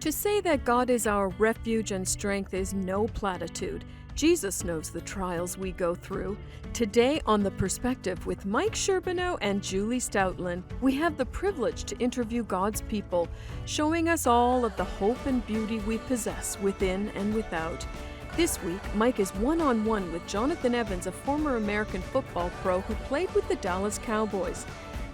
To say that God is our refuge and strength is no platitude. Jesus knows the trials we go through. Today on The Perspective with Mike Sherbino and Julie Stautland, we have the privilege to interview God's people, showing us all of the hope and beauty we possess within and without. This week, Mike is one-on-one with Jonathan Evans, a former American football pro who played with the Dallas Cowboys.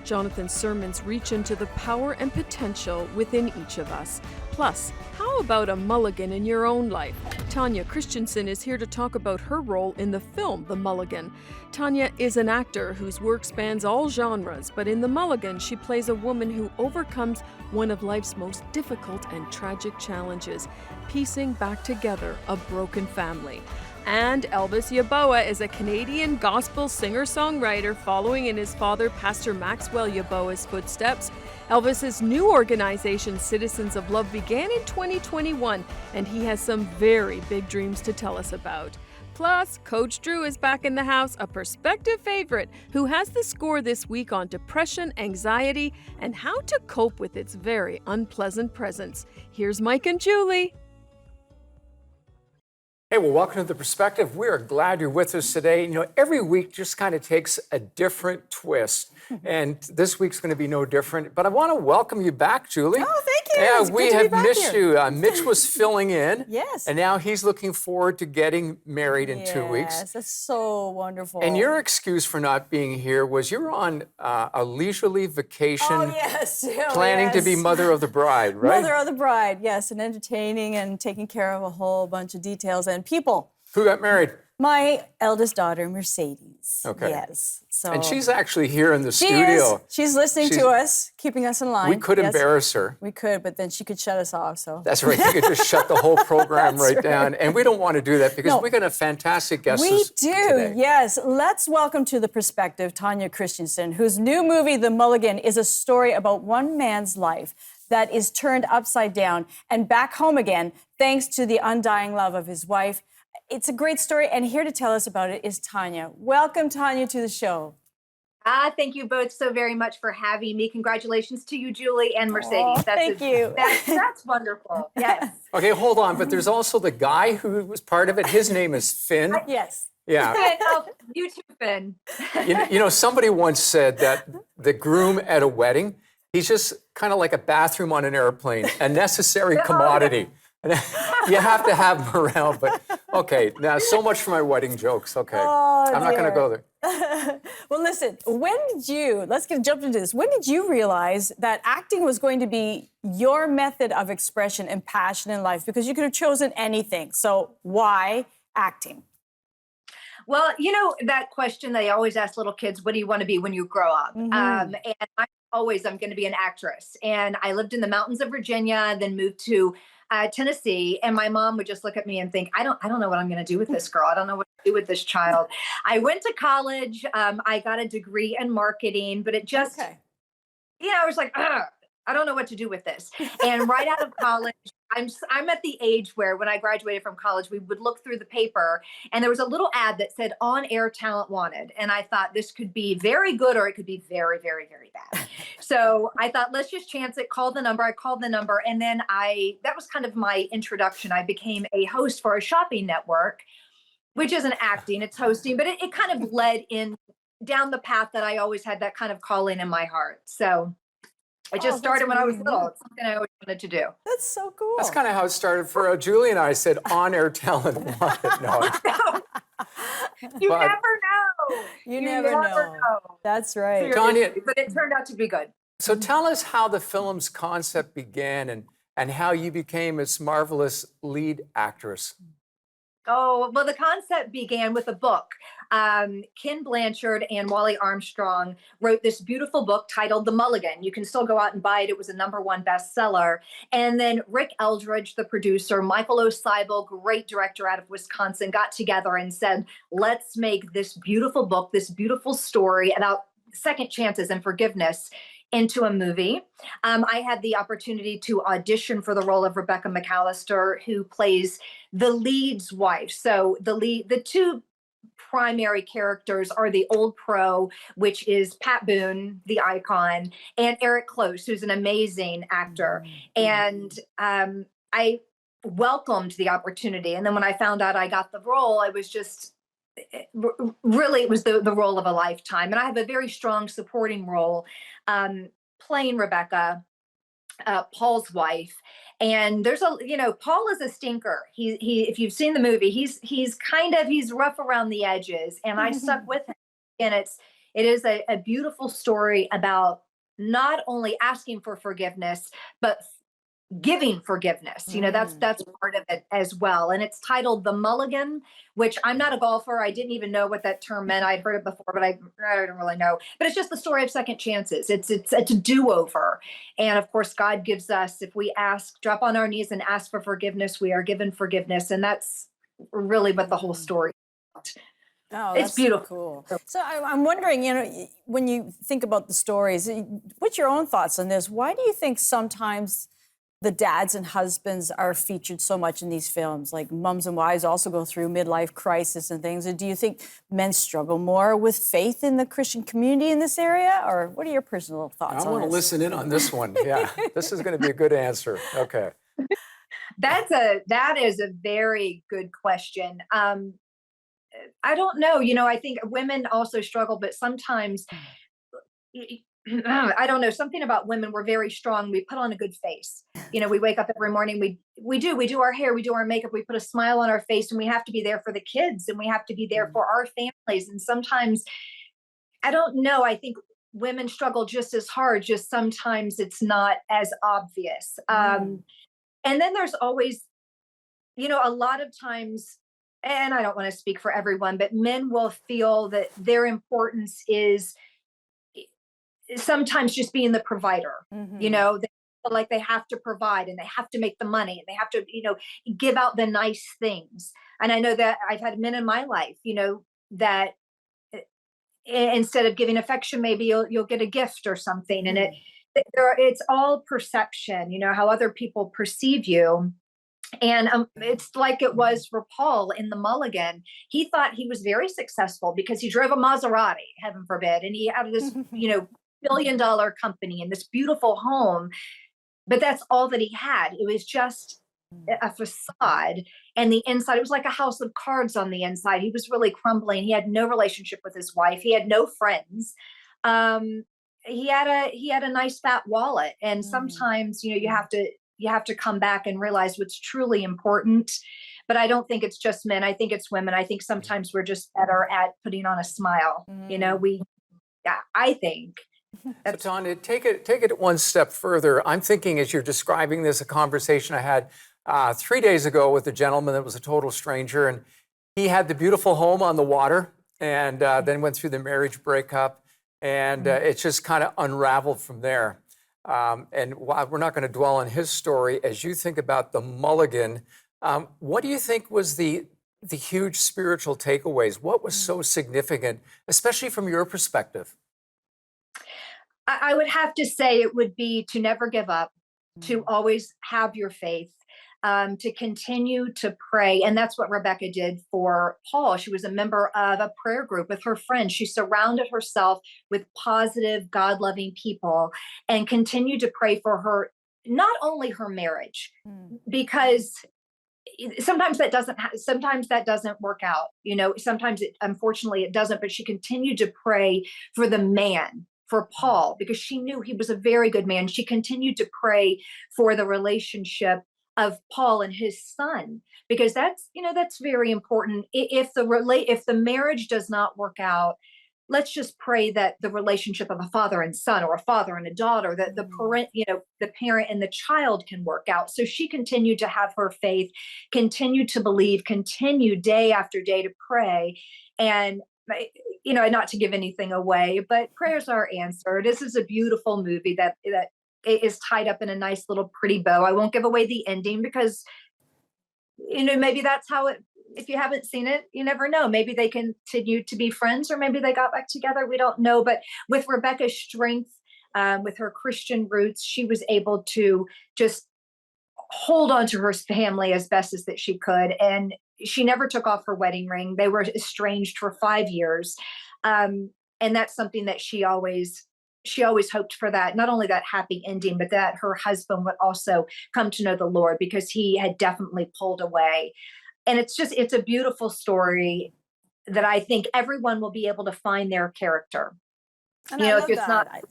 Jonathan's sermons reach into the power and potential within each of us. Plus, how about a mulligan in your own life? Tanya Christiansen is here to talk about her role in the film The Mulligan. Tanya is an actor whose work spans all genres, but in The Mulligan, she plays a woman who overcomes one of life's most difficult and tragic challenges, piecing back together a broken family. And Elvis Yeboah is a Canadian gospel singer-songwriter following in his father, Pastor Maxwell Yeboah's footsteps. Elvis's new organization, Citizens of Love, began in 2021, and he has some very big dreams to tell us about. Plus, Coach Drew is back in the house, a Perspective favorite, who has the score this week on depression, anxiety, and how to cope with its very unpleasant presence. Here's Mike and Julie. Hey, well, welcome to The Perspective. We are glad you're with us today. You know, every week just kind of takes a different twist, and this week's going to be no different. But I want to welcome you back, Julie. Oh, thank you. Yeah, It's we good to be have back missed here. you. Mitch was filling in. Yes. And now he's looking forward to getting married in 2 weeks. Yes, that's so wonderful. And your excuse for not being here was you were on a leisurely vacation, Oh, yes. Oh, planning to be yes. mother of the bride, right? Mother of the bride, yes, and entertaining and taking care of a whole bunch of details and people. Who got married? My eldest daughter, Mercedes. Okay. Yes. So And she's actually here in the she studio. is. She's listening to us, keeping us in line. We could Yes, embarrass her. We could, but then she could shut us off. So That's right. You could just shut the whole program That's right down. And we don't want to do that because No. we got a fantastic guest we do, today. yes. Let's welcome to The Perspective Tanya Christiansen, whose new movie, The Mulligan, is a story about one man's life that is turned upside down and back home again thanks to the undying love of his wife. It's a great story, and here to tell us about it is Tanya. Welcome, Tanya, to the show. Thank you both so very much for having me. Congratulations to you, Julie and Mercedes. Oh, thank you. That's wonderful. Yes. Okay, hold on. But there's also the guy who was part of it. His name is Finn. Yes. Yeah. And, you too, Finn. You know, somebody once said that the groom at a wedding, he's just kind of like a bathroom on an airplane, a necessary commodity. You have to have him around, but okay. Now, so much for my wedding jokes. Okay, Oh, I'm not going to dear. go there. Well, listen, let's jump into this. When did you realize that acting was going to be your method of expression and passion in life? Because you could have chosen anything. So why acting? Well, you know, that question they always ask little kids, what do you want to be when you grow up? Mm-hmm. And I'm going to be an actress. And I lived in the mountains of Virginia, then moved to Tennessee, and my mom would just look at me and think, I don't know what I'm going to do with this girl. I don't know what to do with this child. I went to college. I got a degree in marketing, but it just, Okay. I was like, ugh, I don't know what to do with this. And right out of college, I'm at the age where when I graduated from college, we would look through the paper and there was a little ad that said on-air talent wanted. And I thought this could be very good or it could be very, very, very bad. So I thought, let's just chance it, call the number. I called the number. And then that was kind of my introduction. I became a host for a shopping network, which isn't acting, it's hosting, but it kind of led in down the path that I always had that kind of calling in my heart. So I just started when I was little. It's something I always wanted to do. That's so cool. That's kind of how it started for Julie and I. Said on-air talent wanted. No. You But- never know. You never know. That's right. Tanya, But it turned out to be good. so tell us how the film's concept began and how you became its marvelous lead actress. Oh, well, the concept began with a book. Ken Blanchard and Wally Armstrong wrote this beautiful book titled The Mulligan. You can still go out and buy it. It was a #1 bestseller. And then Rick Eldridge, the producer, Michael O'Seibel, great director out of Wisconsin, got together and said, let's make this beautiful book, this beautiful story about second chances and forgiveness into a movie. I had the opportunity to audition for the role of Rebecca McAllister, who plays the lead's wife. So the two primary characters are the old pro, which is Pat Boone, the icon, and Eric Close, who's an amazing actor. And I welcomed the opportunity. And then when I found out I got the role, I was just really, it was the role of a lifetime. And I have a very strong supporting role, playing Rebecca, Paul's wife. And there's Paul is a stinker. If you've seen the movie, he's rough around the edges, and I stuck with him. And it is a beautiful story about not only asking for forgiveness, but giving forgiveness. That's part of it as well. And it's titled The Mulligan, which I'm not a golfer. I didn't even know what that term meant. I'd heard it before, but I don't really know. But it's just the story of second chances. It's a do-over. And of course, God gives us, if we drop on our knees and ask for forgiveness, we are given forgiveness. And that's really what the whole story is about. Oh, it's that's beautiful. So cool. So I'm wondering, when you think about the stories, what's your own thoughts on this? Why do you think sometimes the dads and husbands are featured so much in these films? Like moms and wives also go through midlife crisis and things. And do you think men struggle more with faith in the Christian community in this area? Or what are your personal thoughts on I want to this? listen in on this one. Yeah, this is going to be a good answer. Okay. That is a very good question. I don't know. I think women also struggle, but sometimes, I don't know, something about women, we're very strong. We put on a good face. We wake up every morning, we do our hair, we do our makeup, we put a smile on our face, and we have to be there for the kids, and we have to be there for our families. And sometimes, I don't know, I think women struggle just as hard, just sometimes it's not as obvious. And then there's always, a lot of times, and I don't want to speak for everyone, but men will feel that their importance is sometimes just being the provider. They feel like they have to provide, and they have to make the money, and they have to, give out the nice things. And I know that I've had men in my life, that instead of giving affection, maybe you'll get a gift or something. And it's all perception, how other people perceive you. And it's like it was for Paul in The Mulligan. He thought he was very successful because he drove a Maserati, heaven forbid, and he had this, billion-dollar company and this beautiful home. But that's all that he had. It was just a facade. And the inside, it was like a house of cards on the inside. He was really crumbling. He had no relationship with his wife. He had no friends. He had a nice fat wallet. And sometimes, you have to come back and realize what's truly important. But I don't think it's just men. I think it's women. I think sometimes we're just better at putting on a smile. I think. So Tanya, take it one step further. I'm thinking, as you're describing this, a conversation I had 3 days ago with a gentleman that was a total stranger, and he had the beautiful home on the water, and then went through the marriage breakup, and it just kind of unraveled from there. And while we're not going to dwell on his story, as you think about The Mulligan, what do you think was the huge spiritual takeaways? What was so significant, especially from your perspective? I would have to say it would be to never give up, to always have your faith, to continue to pray. And that's what Rebecca did for Paul. She was a member of a prayer group with her friends. She surrounded herself with positive, God-loving people and continued to pray for her, not only her marriage, because sometimes that doesn't work out. Sometimes unfortunately it doesn't, but she continued to pray for the man, for Paul, because she knew he was a very good man. She continued to pray for the relationship of Paul and his son, because that's very important. If the marriage does not work out, let's just pray that the relationship of a father and son, or a father and a daughter, that the parent and the child can work out. So she continued to have her faith, continued to believe, continued day after day to pray. And not to give anything away, but prayers are answered. This is a beautiful movie that is tied up in a nice little pretty bow. I won't give away the ending because, maybe that's how it, if you haven't seen it, you never know. Maybe they continue to be friends, or maybe they got back together. We don't know. But with Rebecca's strength, with her Christian roots, she was able to just hold on to her family as best as that she could. And she never took off her wedding ring. They were estranged for 5 years. And that's something that she always she always hoped for that, not only that happy ending, but that her husband would also come to know the Lord, because he had definitely pulled away. And it's a beautiful story that I think everyone will be able to find their character. And I love that.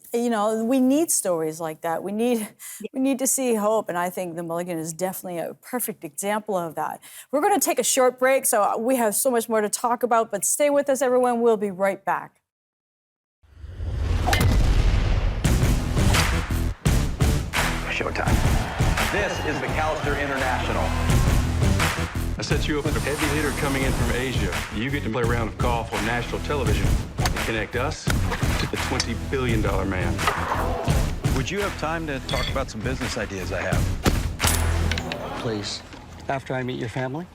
We need stories like that. We need to see hope, and I think The Mulligan is definitely a perfect example of that. We're going to take a short break, so we have so much more to talk about, but stay with us, everyone. We'll be right back. Showtime. This is McAllister International. I set you up with a heavy hitter coming in from Asia. You get to play a round of golf on national television and connect us to the $20 billion man. Would you have time to talk about some business ideas I have? Please, after I meet your family?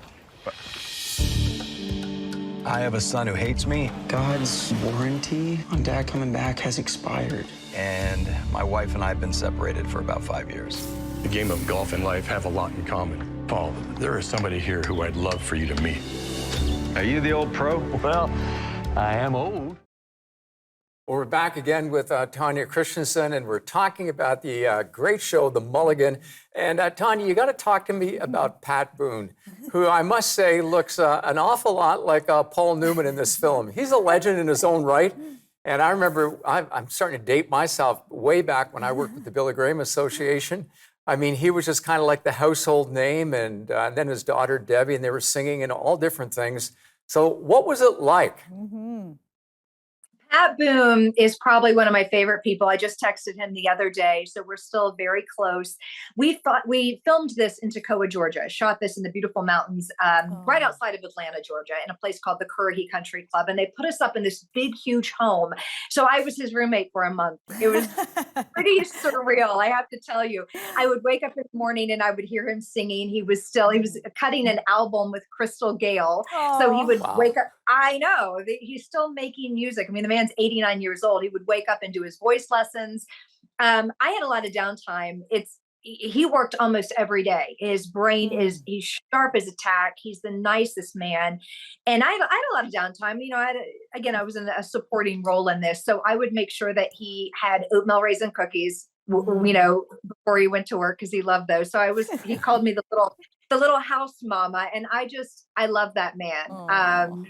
I have a son who hates me, God's warranty on Dad coming back has expired. and my wife and I have been separated for about 5 years. The game of golf and life have a lot in common. Paul, there is somebody here who I'd love for you to meet. Are you the old pro? Well, I am old. Well, we're back again with Tanya Christiansen, and we're talking about the great show, The Mulligan. And Tanya, you got to talk to me about Pat Boone, who I must say looks an awful lot like Paul Newman in this film. He's a legend in his own right. And I remember, I'm starting to date myself way back when I worked with the Billy Graham Association. I mean, he was just kind of like the household name, and then his daughter, Debbie, and they were singing in all different things. So what was it like? Pat Boone is probably one of my favorite people. I just texted him the other day, so we're still very close. We filmed this in Toccoa, Georgia, shot this in the beautiful mountains right outside of Atlanta, Georgia, in a place called the Currahee Country Club. And they put us up in this big, huge home. So I was his roommate for a month. It was pretty surreal, I have to tell you. I would wake up in the morning and I would hear him singing. He was cutting an album with Crystal Gale. So he would wake up. I know, he's still making music. I mean, the man's 89 years old. He would wake up and do his voice lessons. I had a lot of downtime. He worked almost every day. His brain he's sharp as a tack. He's the nicest man. And I had a lot of downtime. You know, I was in a supporting role in this. So I would make sure that he had oatmeal raisin cookies, you know, before he went to work, because he loved those. So he called me the little house mama. And I love that man.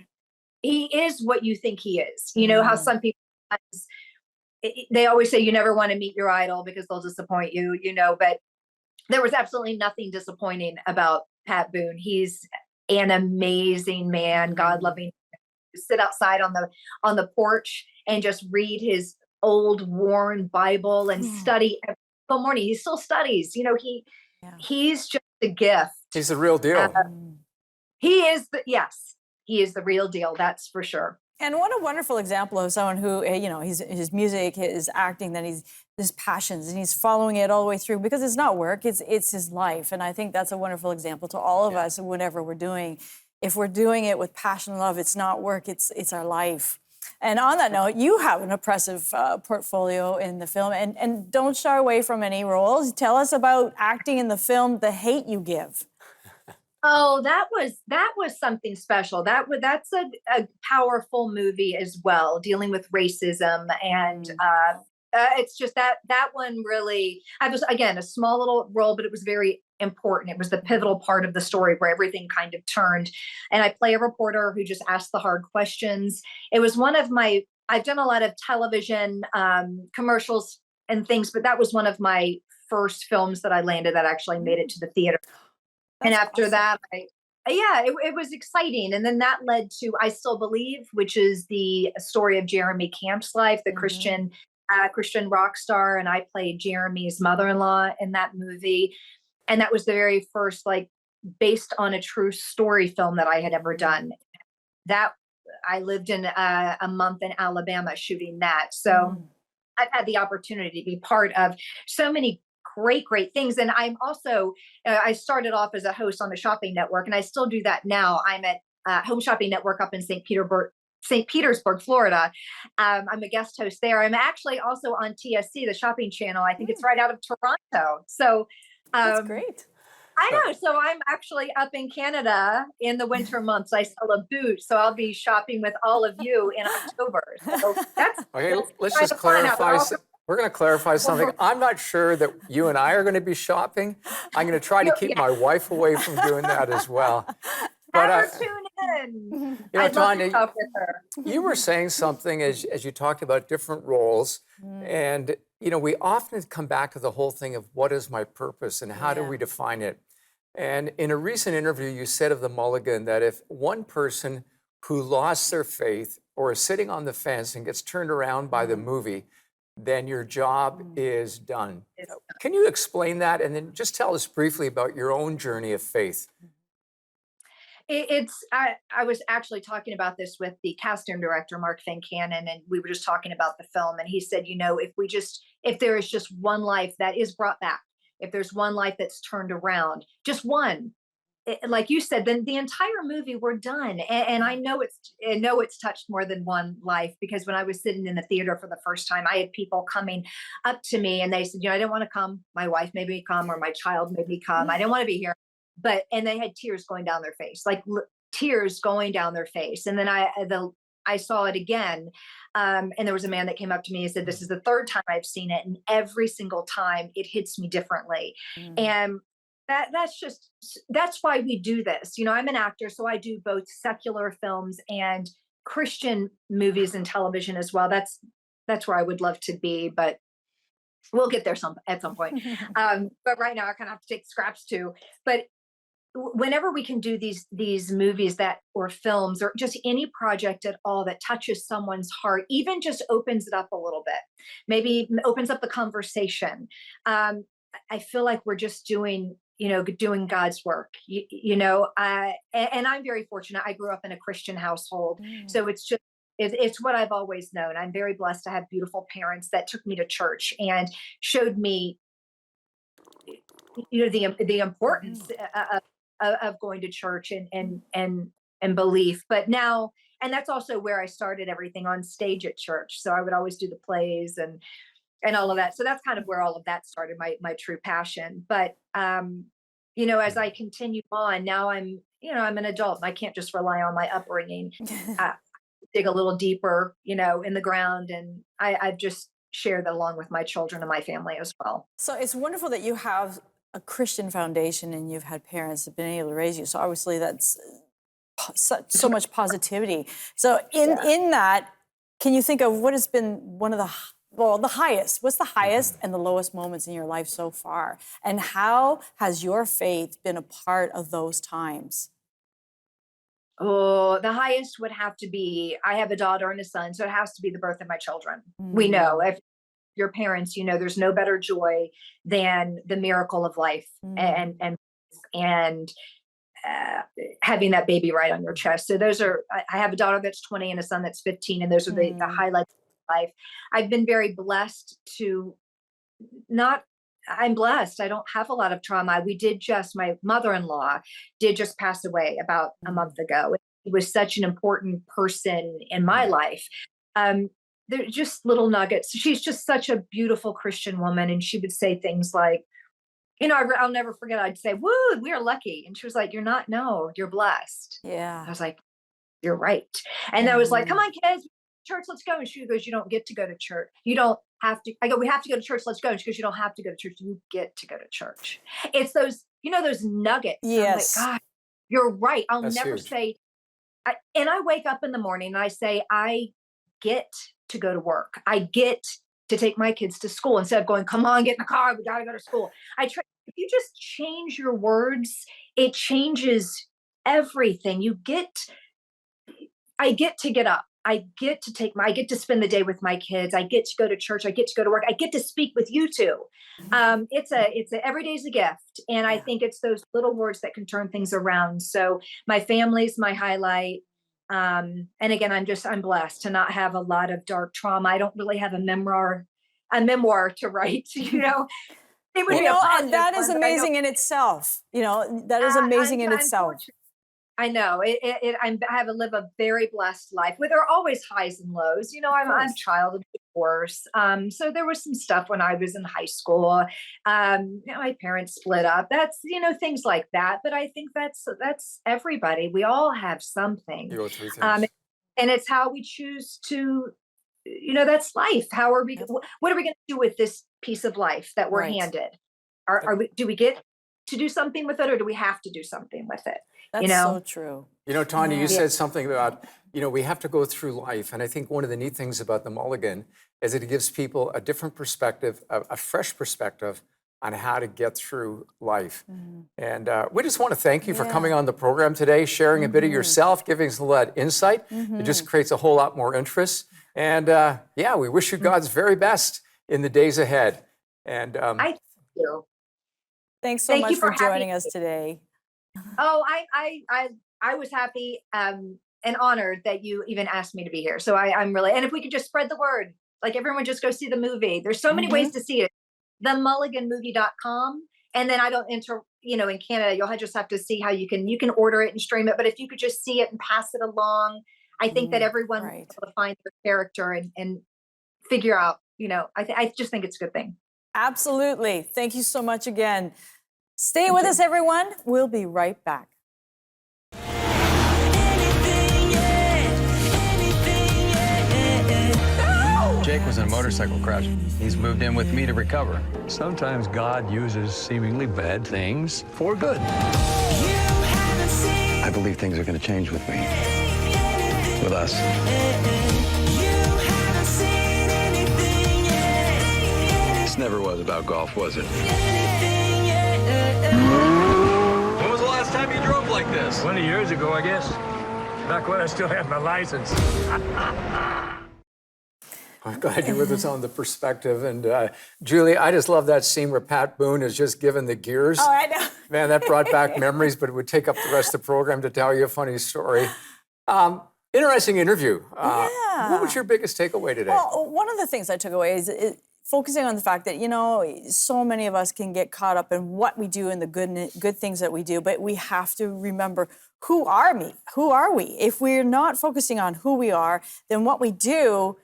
He is what you think he is. You know how some people, they always say you never want to meet your idol because they'll disappoint you, you know, but there was absolutely nothing disappointing about Pat Boone. He's an amazing man, God-loving. Sit outside on the porch and just read his old worn Bible and study every single morning. He still studies. You know, he's just a gift. He's the real deal. He is the real deal. That's for sure. And what a wonderful example of someone who, you know, his music, his acting, then his passions, and he's following it all the way through, because it's not work, it's his life. And I think that's a wonderful example to all of us, whatever we're doing. If we're doing it with passion and love, it's not work, it's our life. And on that note, you have an impressive portfolio in the film, and don't shy away from any roles. Tell us about acting in the film The Hate U Give. Oh, that was something special. That's a powerful movie as well, dealing with racism, and it's just that one really. I was, again, a small little role, but it was very important. It was the pivotal part of the story where everything kind of turned, and I play a reporter who just asked the hard questions. It was one of my. I've done a lot of television commercials and things, but that was one of my first films that I landed that actually made it to the theater. And after that, it was exciting. And then that led to I Still Believe, which is the story of Jeremy Camp's life, the Christian rock star. And I played Jeremy's mother-in-law in that movie. And that was the very first, based on a true story film that I had ever done. That I lived in a month in Alabama shooting that. So I've had the opportunity to be part of so many great things. And I'm also, I started off as a host on the Shopping Network, and I still do that now. I'm at Home Shopping Network up in St. Petersburg, Florida. I'm a guest host there. I'm actually also on TSC, the shopping channel. I think it's right out of Toronto. So that's great. I know. So I'm actually up in Canada in the winter months. I sell a boot, so I'll be shopping with all of you in October. So that's Okay, let's just clarify. We're going to clarify something. I'm not sure that you and I are going to be shopping. I'm going to try to keep my wife away from doing that as well. Have her tune in. I'd love to Tanya, talk with her. you were saying something as you talked about different roles. And, we often come back to the whole thing of what is my purpose and how do we define it? And in a recent interview, you said of the Mulligan that if one person who lost their faith or is sitting on the fence and gets turned around by the movie, then your job is done. Can you explain that? And then just tell us briefly about your own journey of faith. I was actually talking about this with the casting director, Mark Cannon, and we were just talking about the film. And he said, if there is just one life that is brought back, if there's one life that's turned around, just one, like you said, then the entire movie, we're done. And I know it's touched more than one life, because when I was sitting in the theater for the first time, I had people coming up to me and they said, I didn't want to come. My wife made me come, or my child made me come. I didn't want to be here. And they had tears going down their face, like tears going down their face. And then I saw it again. And there was a man that came up to me and said, this is the third time I've seen it. And every single time it hits me differently. And that's why we do this. I'm an actor, so I do both secular films and Christian movies and television as well. That's where I would love to be, but we'll get there at some point. But right now I kind of have to take scraps too. But whenever we can do these movies or films or just any project at all that touches someone's heart, even just opens it up a little bit, maybe opens up the conversation. I feel like we're just doing God's work, and I'm very fortunate. I grew up in a Christian household. So it's what I've always known. I'm very blessed to have beautiful parents that took me to church and showed me, the importance of going to church and belief. But now, and that's also where I started everything on stage at church. So I would always do the plays and all of that. So that's kind of where all of that started, my true passion. But, as I continue on, now I'm an adult and I can't just rely on my upbringing. Dig a little deeper, in the ground. And I've just shared that along with my children and my family as well. So it's wonderful that you have a Christian foundation and you've had parents that have been able to raise you. So obviously that's so much positivity. So in that, can you think of what has been one of the highest, what's the highest and the lowest moments in your life so far? And how has your faith been a part of those times? Oh, the highest would have to be, I have a daughter and a son, so it has to be the birth of my children. We know if your parents, there's no better joy than the miracle of life and having that baby right on your chest. So I have a daughter that's 20 and a son that's 15, and those are the highlights of life. I've been very blessed I'm blessed. I don't have a lot of trauma. My mother-in-law did just pass away about a month ago. He was such an important person in my life. They're just little nuggets. She's just such a beautiful Christian woman. And she would say things like, I'll never forget. I'd say, woo, we are lucky. And she was like, you're not, no, you're blessed. Yeah. I was like, you're right. And I was like, come on, kids, church, let's go. And she goes, you don't get to go to church. You don't have to. I go, we have to go to church. Let's go. And she goes, you don't have to go to church. You get to go to church. It's those, those nuggets. Yes. I'm like, God, you're right. That's never huge. say, and I wake up in the morning and I say, I get to go to work. I get to take my kids to school instead of going, come on, get in the car. We got to go to school. If you just change your words, it changes everything. I get to get up. I get to spend the day with my kids. I get to go to church. I get to go to work. I get to speak with you two. Every day's a gift. And I think it's those little words that can turn things around. So my family's my highlight. And again, I'm blessed to not have a lot of dark trauma. I don't really have a memoir to write, It would be and that is amazing in itself. That is amazing in itself. I know I have live a very blessed life. There are always highs and lows. I'm a child of divorce. So there was some stuff when I was in high school. My parents split up. That's, things like that. But I think that's everybody. We all have something. You go through things. And it's how we choose to that's life. How are we, what are we going to do with this piece of life that we're handed? Do we get to do something with it, or do we have to do something with it? That's so true. Tanya, you said something about, we have to go through life. And I think one of the neat things about the Mulligan is that it gives people a different perspective, a fresh perspective on how to get through life. And we just want to thank you for coming on the program today, sharing a bit of yourself, giving us a little insight. It just creates a whole lot more interest. And we wish you God's very best in the days ahead. And I thank you. Thanks so much for joining us today. Oh, I was happy and honored that you even asked me to be here. So I'm really, and if we could just spread the word, like everyone just go see the movie. There's so many ways to see it. TheMulliganMovie.com. And then I don't enter, in Canada, you'll just have to see how you can order it and stream it. But if you could just see it and pass it along, I think that everyone will be able to find their character and figure out, I just think it's a good thing. Absolutely. Thank you so much again. Stay with us, everyone. We'll be right back. Jake was in a motorcycle crash. He's moved in with me to recover. Sometimes God uses seemingly bad things for good. I believe things are going to change with me. With us. This never was about golf, was it? When was the last time you drove like this? 20 years ago, I guess. Back when I still had my license. I'm glad you're with us on The Perspective. And Julie, I just love that scene where Pat Boone is just given the gears. Oh, I know. Man, that brought back memories, but it would take up the rest of the program to tell you a funny story. Interesting interview. What was your biggest takeaway today? Well, one of the things I took away is focusing on the fact that, so many of us can get caught up in what we do and the good things that we do, but we have to remember, who are we? Who are we? If we're not focusing on who we are, then what we do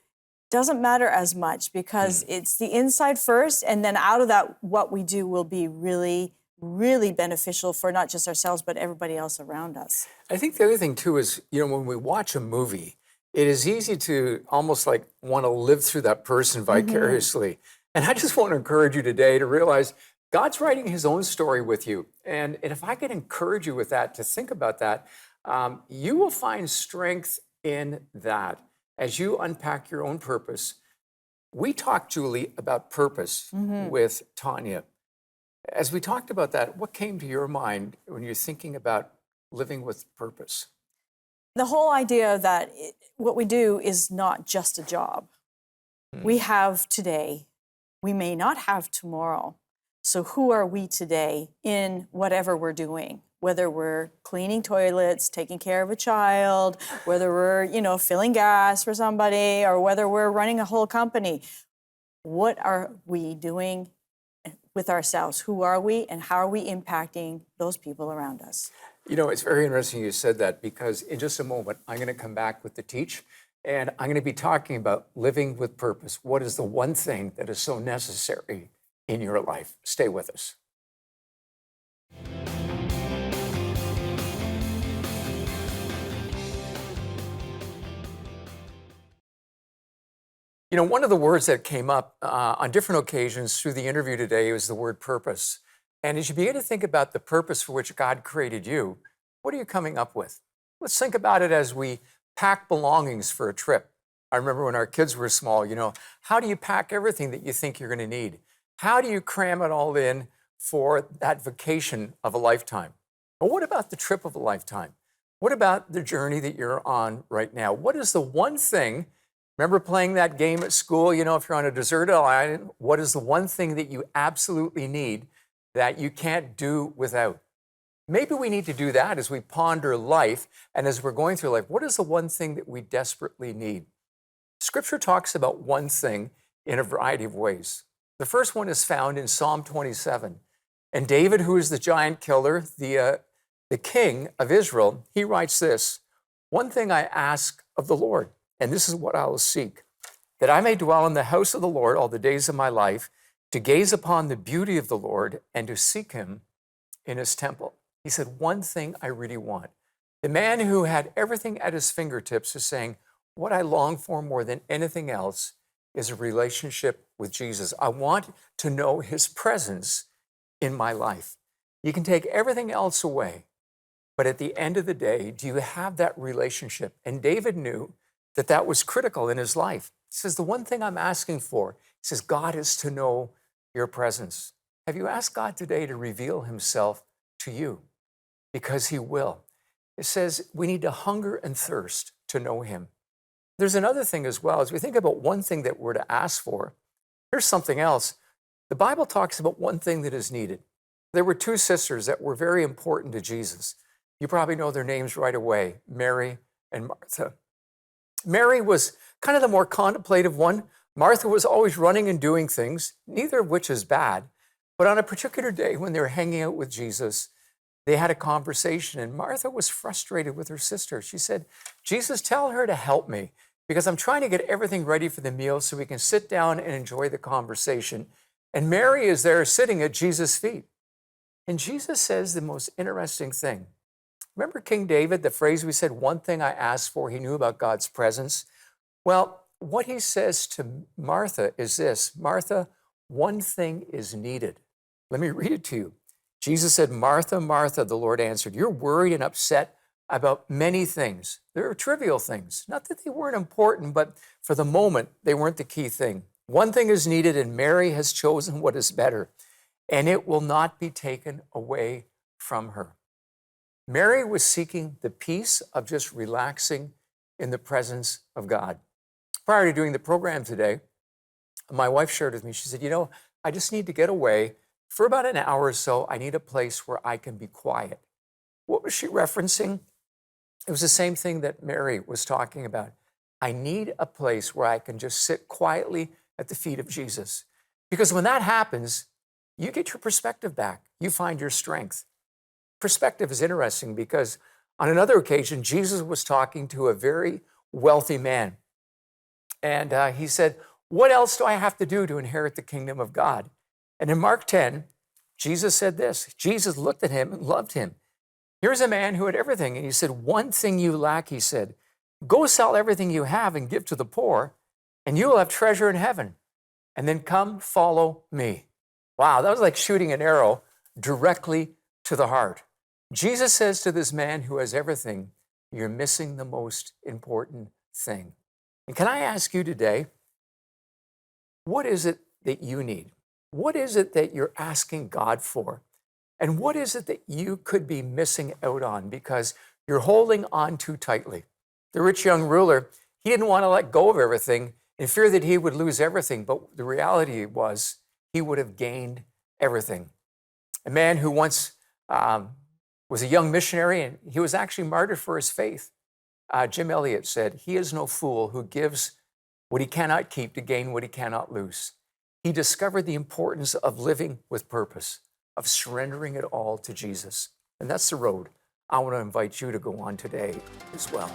doesn't matter as much, because it's the inside first, and then out of that, what we do will be really, really beneficial for not just ourselves, but everybody else around us. I think the other thing too is, when we watch a movie, it is easy to almost like want to live through that person vicariously. And I just want to encourage you today to realize God's writing his own story with you. And if I could encourage you with that, to think about that, you will find strength in that. As you unpack your own purpose. We talked, Julie, about purpose with Tanya. As we talked about that, what came to your mind when you're thinking about living with purpose? The whole idea that what we do is not just a job. We have today. We may not have tomorrow. So who are we today in whatever we're doing? Whether we're cleaning toilets, taking care of a child, whether we're, filling gas for somebody, or whether we're running a whole company. What are we doing with ourselves? Who are we, and how are we impacting those people around us? It's very interesting you said that, because in just a moment, I'm going to come back with the teach, and I'm going to be talking about living with purpose. What is the one thing that is so necessary in your life? Stay with us. One of the words that came up on different occasions through the interview today was the word purpose. And as you begin to think about the purpose for which God created you, what are you coming up with? Let's think about it as we pack belongings for a trip. I remember when our kids were small, how do you pack everything that you think you're going to need? How do you cram it all in for that vacation of a lifetime? But what about the trip of a lifetime? What about the journey that you're on right now? What is the one thing? Remember playing that game at school, if you're on a deserted island, what is the one thing that you absolutely need that you can't do without? Maybe we need to do that as we ponder life, and as we're going through life, what is the one thing that we desperately need? Scripture talks about one thing in a variety of ways. The first one is found in Psalm 27. And David, who is the giant killer, the king of Israel, he writes this: "One thing I ask of the Lord, and this is what I will seek, that I may dwell in the house of the Lord all the days of my life, to gaze upon the beauty of the Lord and to seek him in his temple." He said, one thing I really want. The man who had everything at his fingertips is saying, what I long for more than anything else is a relationship with Jesus. I want to know his presence in my life. You can take everything else away, but at the end of the day, do you have that relationship? And David knew that that was critical in his life. He says, the one thing I'm asking for, he says, God, is to know your presence. Have you asked God today to reveal himself to you? Because he will. It says we need to hunger and thirst to know him. There's another thing as well. As we think about one thing that we're to ask for, here's something else. The Bible talks about one thing that is needed. There were two sisters that were very important to Jesus. You probably know their names right away, Mary and Martha. Mary was kind of the more contemplative one. Martha was always running and doing things, neither of which is bad. But on a particular day when they were hanging out with Jesus, they had a conversation, and Martha was frustrated with her sister. She said, Jesus, tell her to help me because I'm trying to get everything ready for the meal so we can sit down and enjoy the conversation. And Mary is there sitting at Jesus' feet. And Jesus says the most interesting thing. Remember King David, the phrase we said, one thing I asked for, he knew about God's presence? Well, what he says to Martha is this, Martha, one thing is needed. Let me read it to you. Jesus said, Martha, Martha, the Lord answered, you're worried and upset about many things. They're trivial things. Not that they weren't important, but for the moment, they weren't the key thing. One thing is needed, and Mary has chosen what is better, and it will not be taken away from her. Mary was seeking the peace of just relaxing in the presence of God. Prior to doing the program today, my wife shared with me, she said, I just need to get away for about an hour or so. I need a place where I can be quiet. What was she referencing? It was the same thing that Mary was talking about. I need a place where I can just sit quietly at the feet of Jesus. Because when that happens, you get your perspective back. You find your strength. Perspective is interesting because on another occasion, Jesus was talking to a very wealthy man. And he said, what else do I have to do to inherit the kingdom of God? And in Mark 10, Jesus said this. Jesus looked at him and loved him. Here's a man who had everything. And he said, one thing you lack, he said, go sell everything you have and give to the poor, and you will have treasure in heaven. And then come follow me. Wow, that was like shooting an arrow directly to the heart. Jesus says to this man who has everything, you're missing the most important thing. And can I ask you today, what is it that you need? What is it that you're asking God for? And what is it that you could be missing out on because you're holding on too tightly? The rich young ruler, he didn't want to let go of everything in fear that he would lose everything. But the reality was he would have gained everything. A man who once was a young missionary, and he was actually martyred for his faith. Jim Elliot said, he is no fool who gives what he cannot keep to gain what he cannot lose. He discovered the importance of living with purpose, of surrendering it all to Jesus. And that's the road I want to invite you to go on today as well.